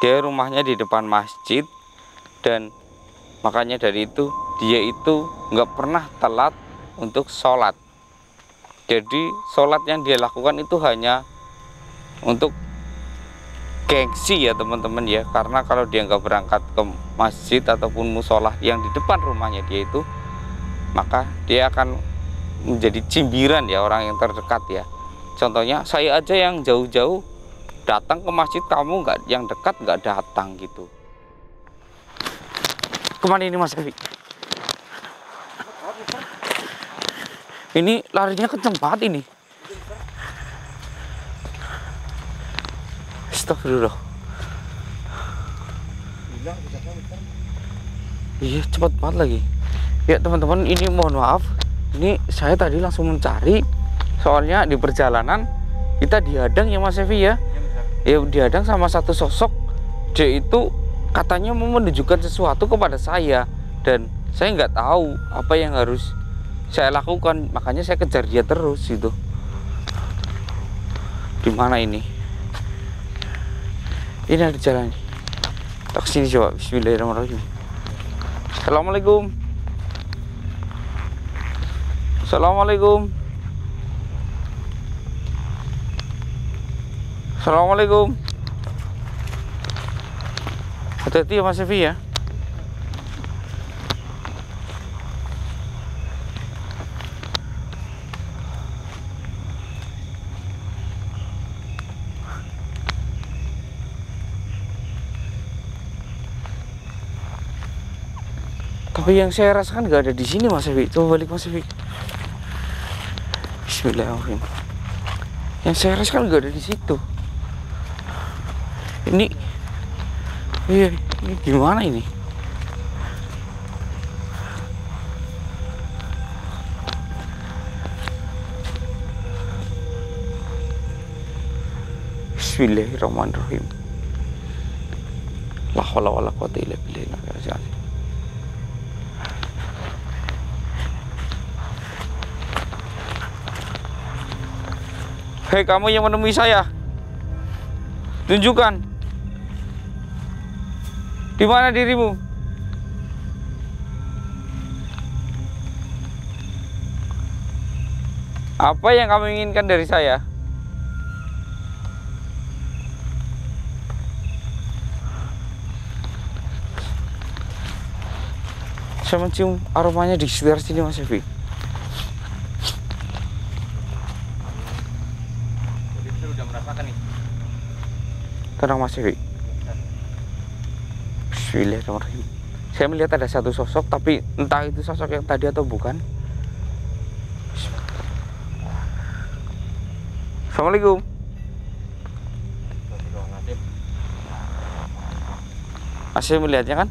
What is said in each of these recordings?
Dia rumahnya di depan masjid, dan makanya dari itu dia itu nggak pernah telat untuk sholat. Jadi sholat yang dia lakukan itu hanya untuk gengsi ya teman-teman ya, karena kalau dia nggak berangkat ke masjid ataupun musola yang di depan rumahnya dia itu, maka dia akan menjadi cibiran ya orang yang terdekat ya. Contohnya saya aja yang jauh-jauh datang ke masjid, kamu nggak, yang dekat nggak datang gitu. Kemana ini Mas Evi? Ini larinya kenceng banget ini. Astagfirullah. Iya cepat banget lagi. Ya teman-teman, ini mohon maaf, ini saya tadi langsung mencari, soalnya di perjalanan kita dihadang ya Mas Evi ya. Ya dihadang sama satu sosok. Dia itu katanya mau menunjukkan sesuatu kepada saya, dan saya nggak tahu apa yang harus saya lakukan, makanya saya kejar dia terus gitu. Di mana ini? Ini ada jalan. Tak sini coba. Bismillahirrahmanirrahim. Assalamualaikum. Assalamualaikum. Assalamualaikum. Hati-hati ya Mas Evi ya. Tapi yang saya rasakan nggak ada di sini Mas Evi. Coba balik Mas Evi. Bismillahirrahmanirrahim. Yang saya rasakan nggak ada di situ. Ini, iya, ini gimana ini? Bismillahirrahmanirrahim. La haula wala quwwata illa billah. Hei kamu yang menemui saya, tunjukkan di mana dirimu. Apa yang kamu inginkan dari saya? Saya mencium aromanya di sekitar sini Mas Evi. Tenang Mas Evi. Bismillahirrahmanirrahim. Saya melihat ada satu sosok, tapi entah itu sosok yang tadi atau bukan. Assalamualaikum. Masih melihatnya kan?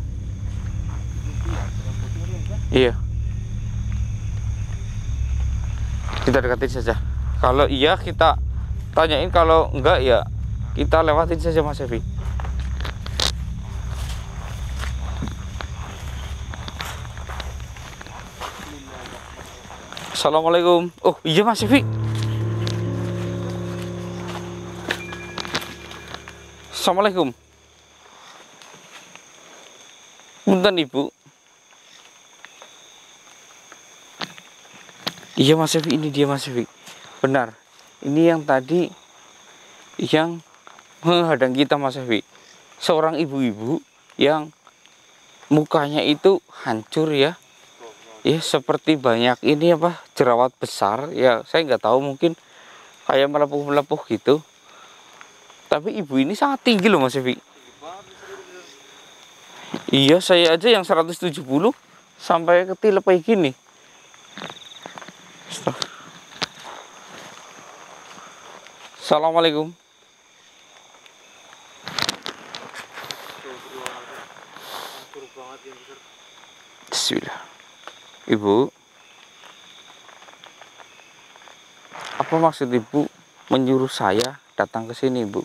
Iya. Kita dekatin saja. Kalau iya kita tanyain, kalau enggak ya kita lewatin saja Mas Evi. Assalamualaikum. Oh iya Mas Evi. Assalamualaikum. Punten Ibu. Iya Mas Evi, ini dia Mas Evi. Benar. Ini yang tadi yang menghadang kita Mas Evi. Seorang ibu-ibu yang mukanya itu hancur ya. Ya seperti banyak ini apa, jerawat besar ya, saya nggak tahu, mungkin kayak melepuh-melepuh gitu. Tapi ibu ini sangat tinggi loh Mas Evi. Iya, saya aja yang 170 sampai ketilep kayak gini. Assalamualaikum. Bismillah. Ibu, apa maksud Ibu menyuruh saya datang ke sini, Bu?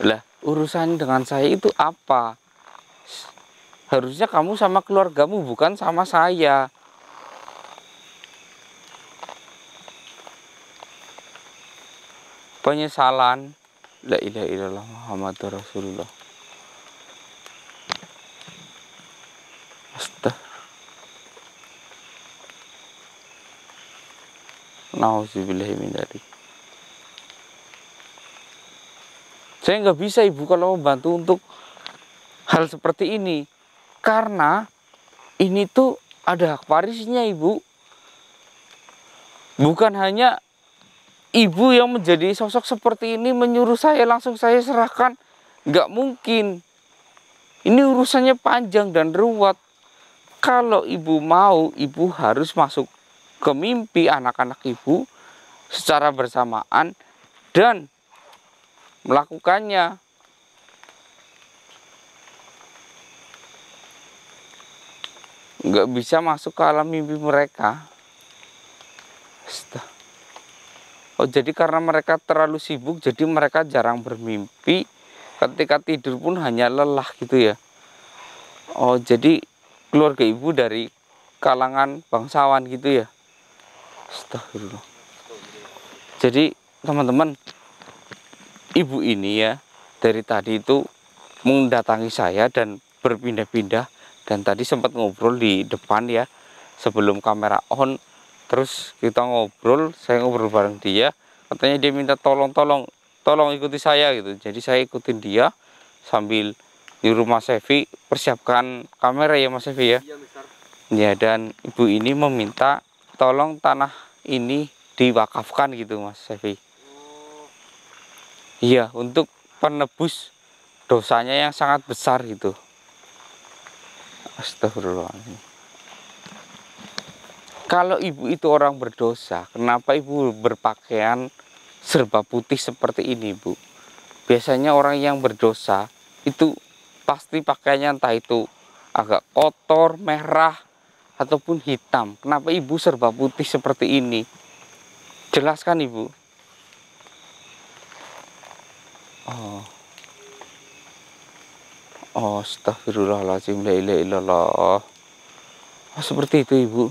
Lah, urusan dengan saya itu apa? Harusnya kamu sama keluargamu, bukan sama saya. penyesalan. La ilaha illallah Muhammadur Rasulullah. Nauzubillahi min dzalik. Saya nggak bisa ibu kalau membantu untuk hal seperti ini, karena ini tuh ada hak warisnya ibu. Bukan hanya ibu yang menjadi sosok seperti ini menyuruh saya langsung saya serahkan, nggak mungkin. Ini urusannya panjang dan ruwet. Kalau ibu mau, ibu harus masuk ke mimpi anak-anak ibu secara bersamaan dan melakukannya. Nggak bisa masuk ke alam mimpi mereka. Oh, jadi karena mereka terlalu sibuk, jadi mereka jarang bermimpi. Ketika tidur pun hanya lelah gitu ya. Oh, jadi keluarga ibu dari kalangan bangsawan gitu ya. Astagfirullah. Jadi teman-teman, ibu ini ya dari tadi itu mendatangi saya dan berpindah-pindah, dan tadi sempat ngobrol di depan ya sebelum kamera on. Terus kita ngobrol, saya ngobrol bareng dia, katanya dia minta tolong ikuti saya gitu. Jadi saya ikutin dia sambil nyuruh Mas Sefi persiapkan kamera ya Mas Sefi ya. Ya, dan ibu ini meminta tolong tanah ini diwakafkan gitu Mas Sefi. Iya, untuk penebus dosanya yang sangat besar gitu. Astagfirullahaladzim. Kalau ibu itu orang berdosa, kenapa ibu berpakaian serba putih seperti ini, Bu? Biasanya orang yang berdosa itu pasti pakaiannya entah itu agak kotor, merah, ataupun hitam. Kenapa ibu serba putih seperti ini? Jelaskan, Ibu. Oh, astagfirullahaladzim, la ilaha illallah. Oh, seperti itu, Ibu.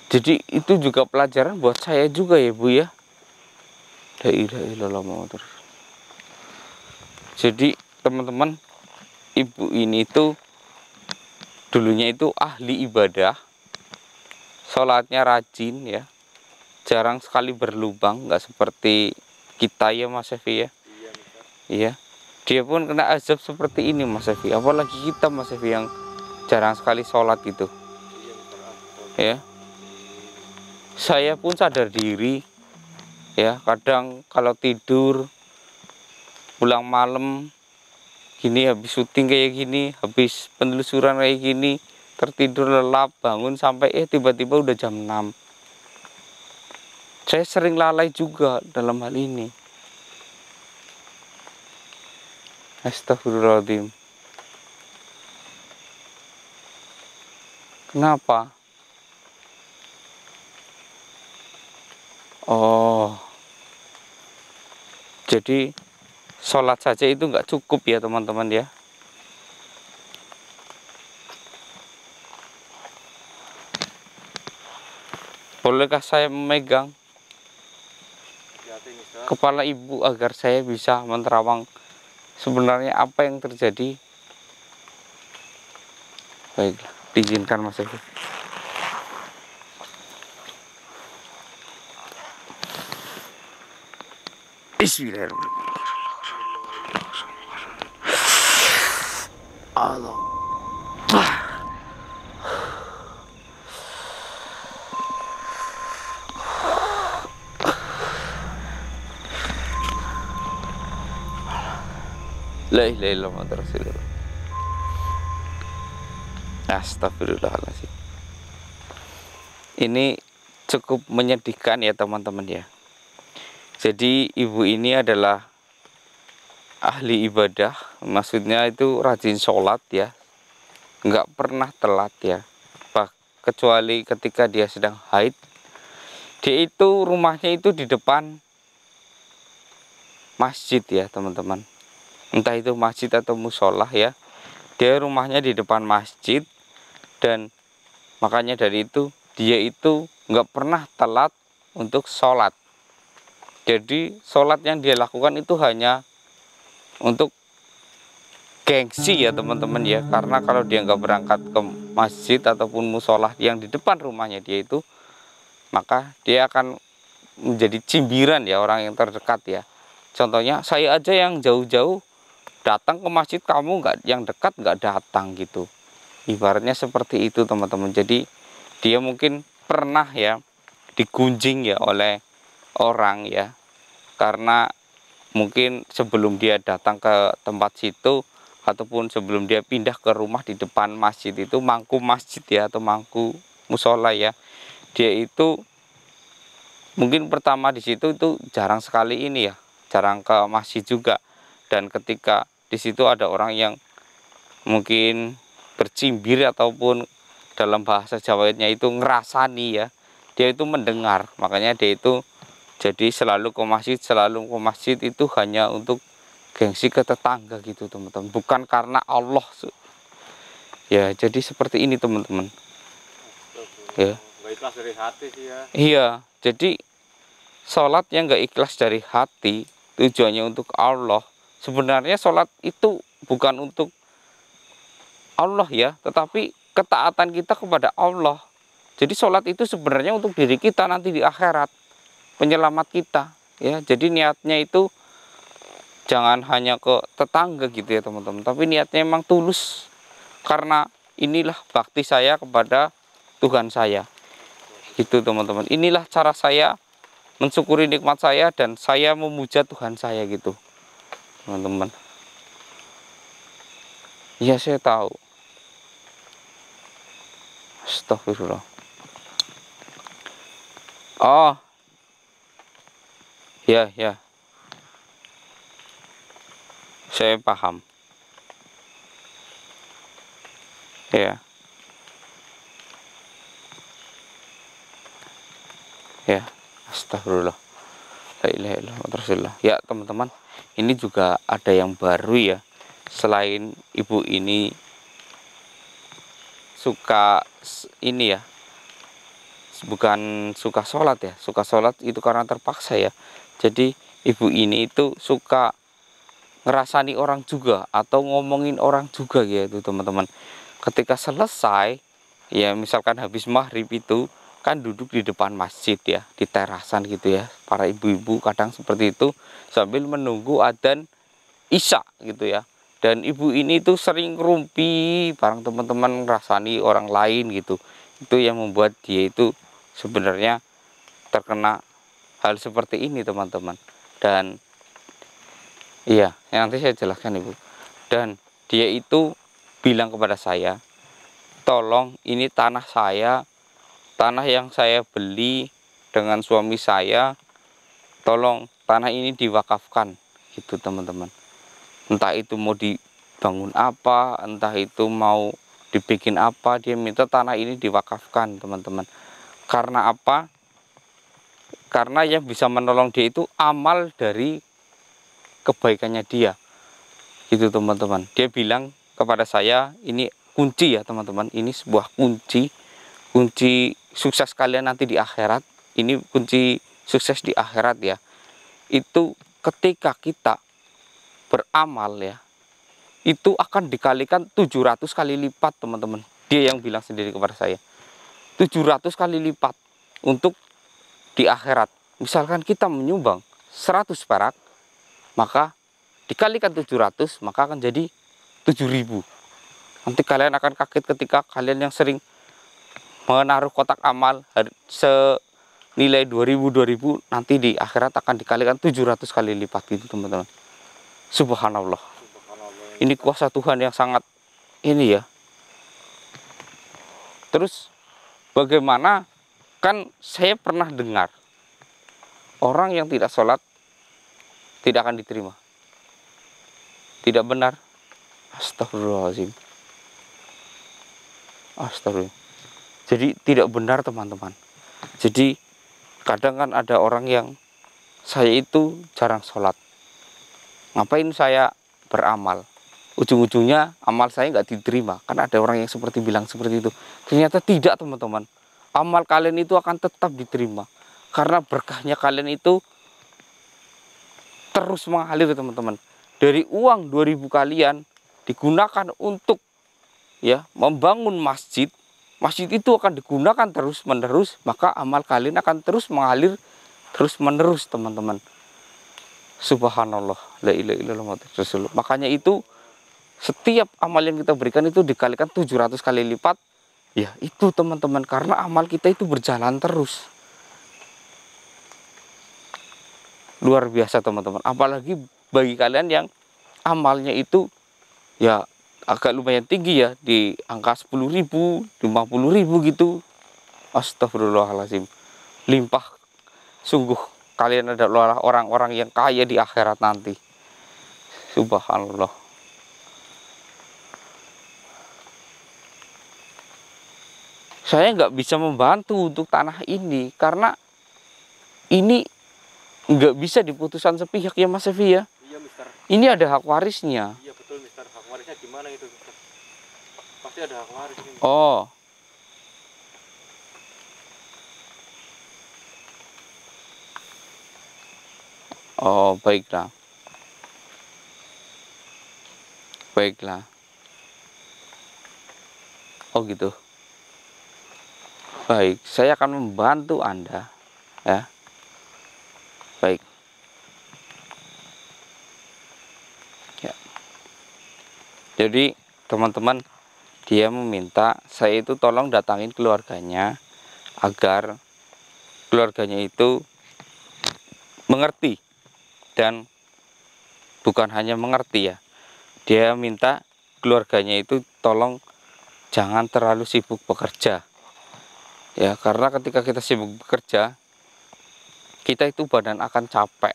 Jadi itu juga pelajaran buat saya juga ya Bu ya. La ilaha illallah Muhammadur Rasulullah. Jadi teman-teman, ibu ini tuh dulunya itu ahli ibadah, sholatnya rajin ya, jarang sekali berlubang, nggak seperti kita ya Mas Sefi ya. Iya, dia pun kena azab seperti ini Mas Sefi, apalagi kita Mas Sefi yang jarang sekali sholat gitu ya. Saya pun sadar diri ya, kadang kalau tidur pulang malam gini, habis syuting kayak gini, habis penelusuran kayak gini, tertidur lelap, bangun sampai tiba-tiba udah jam 6. Saya sering lalai juga dalam hal ini. Astagfirullahaladzim. Kenapa? Oh, jadi sholat saja itu nggak cukup ya teman-teman ya. Bolehkah saya memegang kepala ibu agar saya bisa menerawang sebenarnya apa yang terjadi? Baiklah, diizinkan Mas Evi. Bismillahirrahmanirrahim. Allah. La ilaha illallah Muhammadur Rasulullah. Astagfirullahaladzim. Ini cukup menyedihkan ya teman-teman ya. Jadi ibu ini adalah ahli ibadah, maksudnya itu rajin sholat ya, nggak pernah telat ya. Kecuali ketika dia sedang haid, dia itu rumahnya itu di depan masjid ya teman-teman. Entah itu masjid atau musola ya, dia rumahnya di depan masjid, dan makanya dari itu dia itu nggak pernah telat untuk sholat. Jadi sholat yang dia lakukan itu hanya untuk gengsi ya teman-teman ya. Karena kalau dia nggak berangkat ke masjid ataupun musolah yang di depan rumahnya dia itu, maka dia akan menjadi cibiran ya orang yang terdekat ya. Contohnya saya aja yang jauh-jauh datang ke masjid, kamu nggak, yang dekat nggak datang gitu. Ibaratnya seperti itu teman-teman. Jadi dia mungkin pernah ya digunjing ya oleh orang ya, karena mungkin sebelum dia datang ke tempat situ ataupun sebelum dia pindah ke rumah di depan masjid itu, mangku masjid ya atau mangku musola ya, dia itu mungkin pertama di situ itu jarang sekali ini ya, jarang ke masjid juga. Dan ketika di situ ada orang yang mungkin bercimbir ataupun dalam bahasa Jawanya itu ngerasani ya, dia itu mendengar, makanya dia itu jadi selalu ke masjid itu hanya untuk gengsi ke tetangga gitu teman-teman, bukan karena Allah ya. Jadi seperti ini teman-teman ya. Nggak ikhlas dari hati sih ya. Iya, jadi sholat yang nggak ikhlas dari hati, tujuannya untuk Allah. Sebenarnya sholat itu bukan untuk Allah ya, tetapi ketaatan kita kepada Allah. Jadi sholat itu sebenarnya untuk diri kita nanti di akhirat, penyelamat kita ya. Jadi niatnya itu jangan hanya ke tetangga gitu ya teman-teman, tapi niatnya memang tulus, karena inilah bakti saya kepada Tuhan saya gitu teman-teman. Inilah cara saya mensyukuri nikmat saya dan saya memuja Tuhan saya gitu teman-teman. Ya saya tahu. Astagfirullah. Oh ya ya, saya paham ya. Ya, astagfirullah. La ilaha illallah Rasulullah. Ya teman-teman, ini juga ada yang baru ya. Selain ibu ini suka ini ya, bukan suka sholat ya, suka sholat itu karena terpaksa ya. Jadi ibu ini itu suka ngerasani orang juga atau ngomongin orang juga gitu teman-teman. Ketika selesai ya, misalkan habis maghrib itu kan duduk di depan masjid ya, di terasan gitu ya, para ibu-ibu kadang seperti itu sambil menunggu adzan isya gitu ya. Dan ibu ini tuh sering ngerumpi bareng teman-teman, ngerasani orang lain gitu. Itu yang membuat dia itu sebenarnya terkena hal seperti ini teman-teman. Dan iya, nanti saya jelaskan ibu. Dan dia itu bilang kepada saya, tolong ini tanah saya, tanah yang saya beli dengan suami saya, tolong tanah ini diwakafkan gitu teman-teman. Entah itu mau dibangun apa, entah itu mau dibikin apa, dia minta tanah ini diwakafkan teman-teman. Karena apa? Karena yang bisa menolong dia itu amal dari kebaikannya dia gitu teman-teman. Dia bilang kepada saya, ini kunci ya teman-teman, ini sebuah kunci sukses kalian nanti di akhirat. Ini kunci sukses di akhirat ya, itu ketika kita beramal ya, itu akan dikalikan 700 kali lipat teman-teman. Dia yang bilang sendiri kepada saya, 700 kali lipat untuk di akhirat. Misalkan kita menyumbang 100 perak, maka dikalikan 700, maka akan jadi 7.000. Nanti kalian akan kaget ketika kalian yang sering menaruh kotak amal senilai 2000 nanti di akhirat akan dikalikan 700 kali lipat gitu teman-teman. Subhanallah. Ini kuasa Tuhan yang sangat ini ya. Terus bagaimana, kan saya pernah dengar orang yang tidak sholat tidak akan diterima. Tidak benar. Astagfirullahaladzim. Astagfirullah. Jadi tidak benar teman-teman. Jadi kadang kan ada orang yang, saya itu jarang sholat, ngapain saya beramal, ujung-ujungnya amal saya nggak diterima. Kan ada orang yang seperti bilang seperti itu. Ternyata tidak teman-teman. Amal kalian itu akan tetap diterima, karena berkahnya kalian itu terus mengalir teman-teman. Dari uang 2000 kalian digunakan untuk ya membangun masjid. Masjid itu akan digunakan terus menerus, maka amal kalian akan terus mengalir terus menerus teman-teman. Subhanallah, la ilaha illallah Muhammadur Rasulullah. Makanya itu setiap amal yang kita berikan itu dikalikan 700 kali lipat. Ya itu teman-teman, karena amal kita itu berjalan terus. Luar biasa teman-teman. Apalagi bagi kalian yang amalnya itu ya agak lumayan tinggi ya, di angka 10.000, 50.000 gitu. Astagfirullahaladzim. Limpah sungguh, kalian adalah orang-orang yang kaya di akhirat nanti. Subhanallah. Saya nggak bisa membantu untuk tanah ini karena ini nggak bisa diputuskan sepihak ya Mas Evi ya. Iya Mister. Ini ada hak warisnya. Iya betul Mister. Hak warisnya gimana itu Mister? Pasti ada hak waris ini. Oh. Oh, baiklah. Baiklah. Oh gitu. Baik, saya akan membantu Anda ya. Baik. Ya. Jadi, teman-teman, dia meminta saya itu tolong datangin keluarganya agar keluarganya itu mengerti, dan bukan hanya mengerti ya. Dia minta keluarganya itu tolong jangan terlalu sibuk bekerja. Ya, karena ketika kita sibuk bekerja, kita itu badan akan capek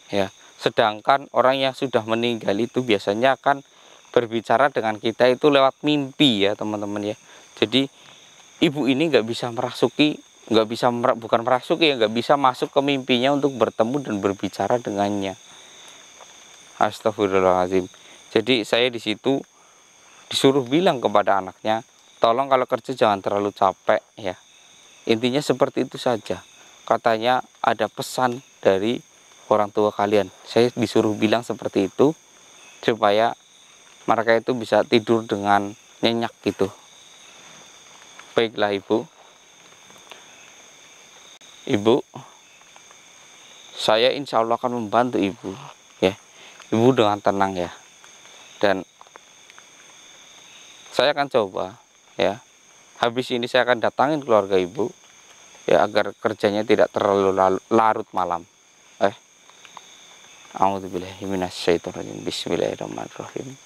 ya. Sedangkan orang yang sudah meninggal itu biasanya akan berbicara dengan kita itu lewat mimpi ya teman-teman ya. Jadi ibu ini nggak bisa merasuki, bukan merasuki ya, nggak bisa masuk ke mimpinya untuk bertemu dan berbicara dengannya. Astagfirullahaladzim. Jadi saya di situ disuruh bilang kepada anaknya, tolong kalau kerja jangan terlalu capek ya. Intinya seperti itu saja. Katanya ada pesan dari orang tua kalian. Saya disuruh bilang seperti itu supaya mereka itu bisa tidur dengan nyenyak gitu. Baiklah Ibu. Ibu, saya insya Allah akan membantu Ibu ya. Ibu dengan tenang ya. Dan saya akan coba ya. Habis ini saya akan datangin keluarga Ibu ya, agar kerjanya tidak terlalu larut malam. A'udzubillahi minasyaitonirrajim. Bismillahirrahmanirrahim.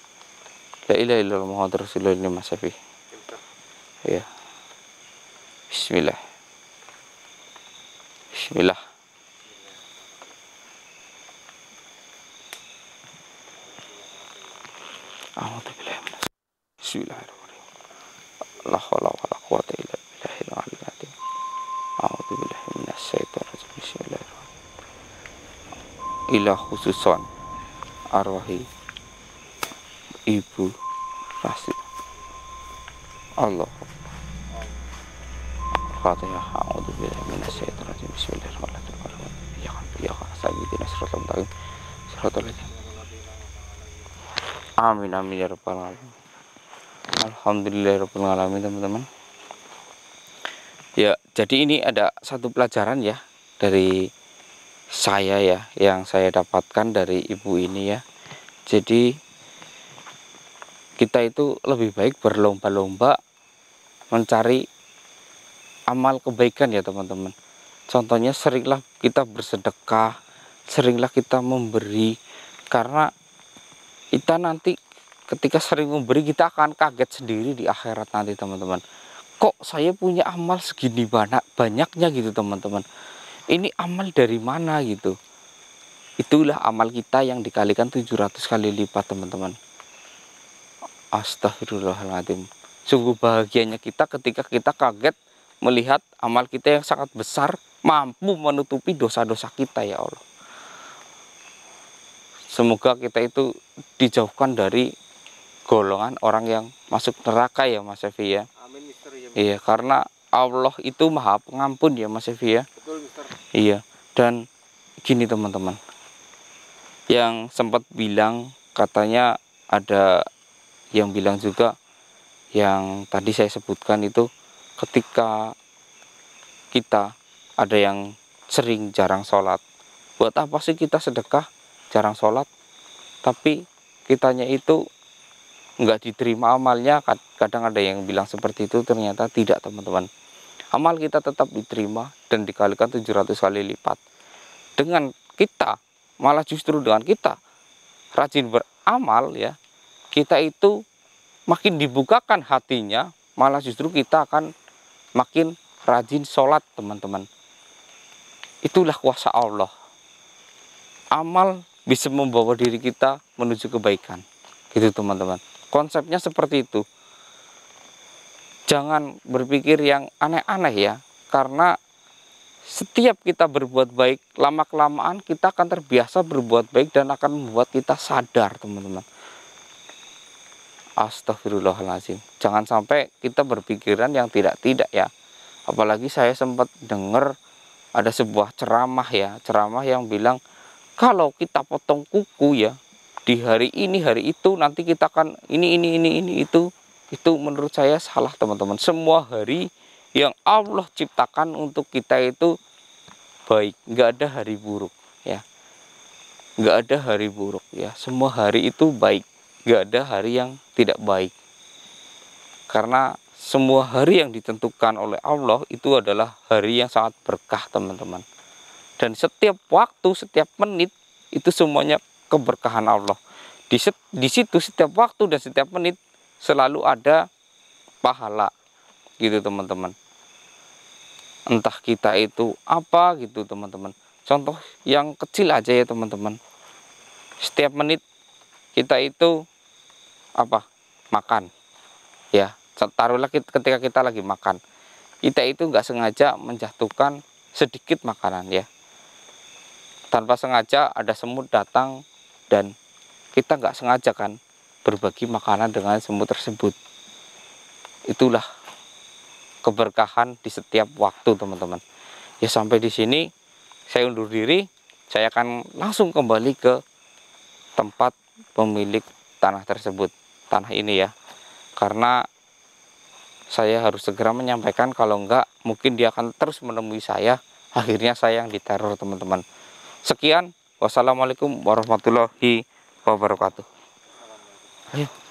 La ilaha illallah Muhammadur Rasulullah ini Mas Safi. Ya. Bismillah. Bismillah. A'udzubillahi minasyaitonirrajim. Bismillahirrahmanirrahim. La haula wala quwwata illa billahil aliyyil azim. A'udzubillahi minasyaitonirrajim. Bismillahirrahmanirrahim. Ila khususon arwahi Ibu Rasid. Allah. Fatihah. A'udzubillahi minasyaitonirrajim. Bismillahirrahmanirrahim. Ya sayyidina siratal mustaqim. Siratal ladzina. Amin amin ya rabbal alamin. Alhamdulillahirabbil alamin teman-teman. Ya, jadi ini ada satu pelajaran ya dari saya ya, yang saya dapatkan dari ibu ini ya. Jadi kita itu lebih baik berlomba-lomba mencari amal kebaikan ya teman-teman. Contohnya seringlah kita bersedekah, seringlah kita memberi, karena kita nanti ketika sering memberi kita akan kaget sendiri di akhirat nanti teman-teman. Kok saya punya amal segini banyaknya gitu teman-teman. Ini amal dari mana gitu. Itulah amal kita yang dikalikan 700 kali lipat teman-teman. Astagfirullahaladzim. Sungguh bahagianya kita ketika kita kaget melihat amal kita yang sangat besar mampu menutupi dosa-dosa kita ya Allah. Semoga kita itu dijauhkan dari golongan orang yang masuk neraka ya Mas Evi ya. Amin Mister ya. Iya, karena Allah itu Maha Pengampun ya Mas Evi ya. Betul Mister. Iya, dan gini teman-teman. yang sempat bilang katanya ada yang bilang juga yang tadi saya sebutkan itu, ketika kita ada yang sering jarang sholat, buat apa sih kita sedekah jarang sholat tapi kitanya itu nggak diterima amalnya. Kadang ada yang bilang seperti itu, ternyata tidak teman-teman. Amal kita tetap diterima dan dikalikan 700 kali lipat. Dengan kita, malah justru dengan kita rajin beramal ya, kita itu makin dibukakan hatinya, malah justru kita akan makin rajin sholat teman-teman. Itulah kuasa Allah. Amal bisa membawa diri kita menuju kebaikan, gitu teman-teman. Konsepnya seperti itu. Jangan berpikir yang aneh-aneh ya, karena setiap kita berbuat baik, lama-kelamaan kita akan terbiasa berbuat baik dan akan membuat kita sadar teman-teman. Astagfirullahaladzim. Jangan sampai kita berpikiran yang tidak-tidak ya. Apalagi saya sempat dengar ada sebuah ceramah ya, ceramah yang bilang kalau kita potong kuku ya di hari ini hari itu nanti kita akan ini itu menurut saya salah teman-teman. Semua hari yang Allah ciptakan untuk kita itu baik, nggak ada hari buruk ya, nggak ada hari buruk ya, semua hari itu baik, nggak ada hari yang tidak baik, karena semua hari yang ditentukan oleh Allah itu adalah hari yang sangat berkah teman-teman. Dan setiap waktu, setiap menit itu semuanya keberkahan Allah. Di situ setiap waktu dan setiap menit selalu ada pahala gitu teman-teman. Entah kita itu apa gitu teman-teman. Contoh yang kecil aja ya teman-teman. Setiap menit kita itu apa? Makan. Ya, taruhlah ketika kita lagi makan. Kita itu nggak sengaja menjatuhkan sedikit makanan ya. Tanpa sengaja ada semut datang dan kita nggak sengaja kan berbagi makanan dengan semut tersebut. Itulah keberkahan di setiap waktu teman-teman. Ya sampai di sini saya undur diri. Saya akan langsung kembali ke tempat pemilik tanah tersebut, tanah ini ya. Karena saya harus segera menyampaikan, kalau enggak mungkin dia akan terus menemui saya. Akhirnya saya yang diteror teman-teman. Sekian, wassalamualaikum warahmatullahi wabarakatuh. Ayo.